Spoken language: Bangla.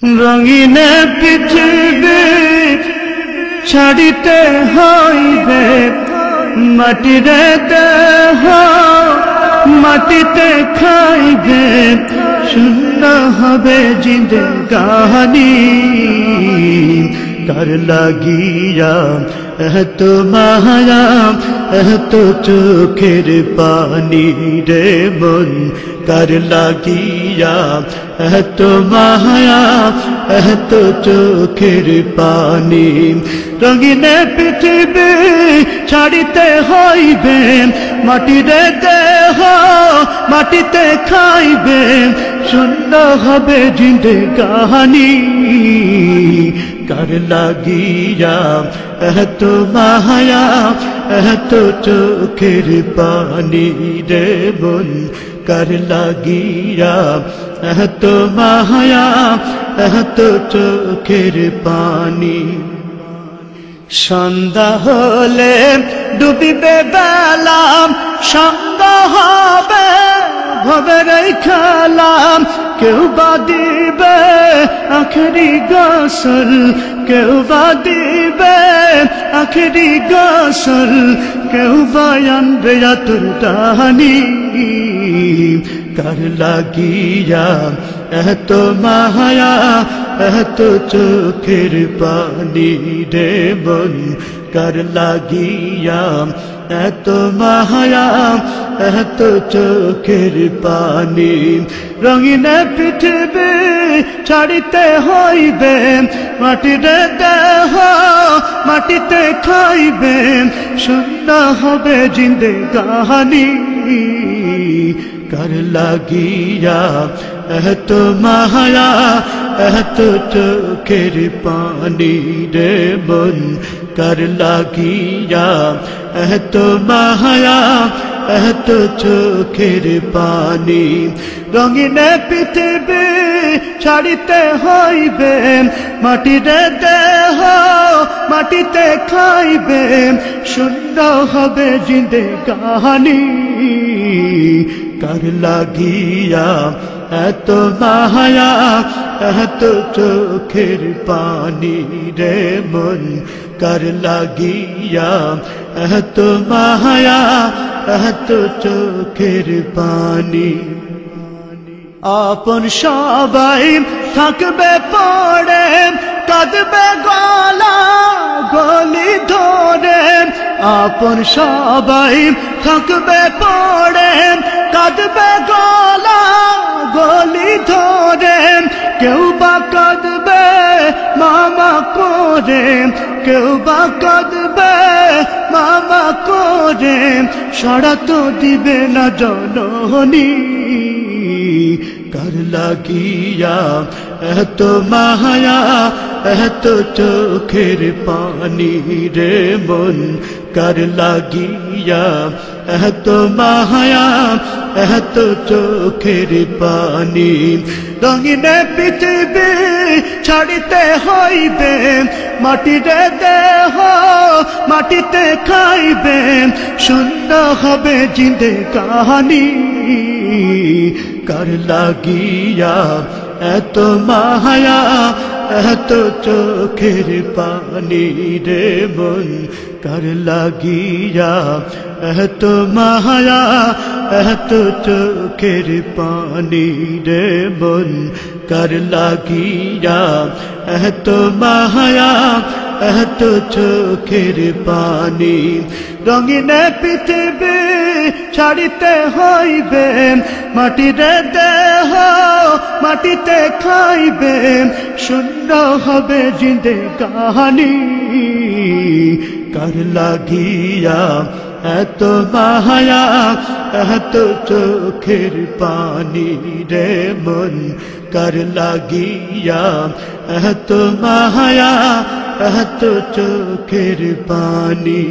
রঙিন পৃথিবী ছাড়িতে হইবে, মাটির দেহ মাটিতে খাইবে, শূন্য হবে জিন্দেগানি। কার লাগিয়া এত মায়া, এত চোখের পানি রে মন, কার লাগিয়া এত মায়া, এত চোখের পানি। রঙিন পৃথিবী ছাড়িতে হইবে, মাটির দেহ মাটিতে খাইবে, শূন্য হবে জিন্দেগানি। কার লাগিয়া এত মায়া, এত চোখের পানি রে মন, কার লাগিয়া এত মায়া, এত চোখের পানি। সন্ধ্যা হলে ডুবিবে বেলা, সঙ্গ হবে ভবের খেলা। কেউ বা দিবে আখেরি গোসল, কেউ বা দিবে আখেরি গোসল, কেউ বা আনবে আতুর দানি। কার লাগিয়া এত মায়া, এত চোখের পানি রে মন, কার লাগিয়া এত মায়া, এত চোখের পানি। রঙিন পৃথিবী ছাড়িতে হইবে, মাটির দেহ মাটিতে খাইবে, শূন্য হবে জিন্দেগানি। কার লাগিয়া এত মায়া, এত চোখের পানি রে মন, কার লাগিয়া এত মায়া, এত চোখের পানি। রঙিন পৃথিবী ছাড়িতে হইবে, মাটির দেহ মাটিতে খাইবে, শূন্য হবে জিন্দেগানি। কার লাগিয়া এত মায়া, এত চোখের পানি রে মন, কার লাগিয়া এত মায়া, এত চোখের পানি। আপন সবাই থাকবে পড়ে, কাঁদবে গলা গলি ধরে। আপন সবাই থাকবে পড়ে, কাঁদবে গলা গলি ধরে। কেউ বা কাঁদবে মামা করে, কেউ বা কাঁদবে মামা করে, সাড়া তো দিবে না জননী। কার লাগিয়া এত মায়া, এত চোখের পানি রে মন, কার লাগিয়া এত মায়া, এত চোখের পানি। রঙিন পৃথিবী ছাড়িতে হইবে, মাটির দেহ মাটিতে খাইবে, শূন্য হবে জিন্দেগানি। কার লাগিয়া এত মায়া, এত চোখের পানি রে মন, কার লাগিয়া এত মায়া, এত চোখের পানি রে মন, কার লাগিয়া এত মায়া, এত চোখের পানি। রঙিন পৃথিবী ছাড়িতে হইবে, মাটির দেহ মাটিতে খাইবে, শূন্য হবে জিন্দেগানি। কার লাগিয়া এত মায়া, এত চোখের পানি রে মন, কার লাগিয়া এত মায়া, এত চোখের পানি।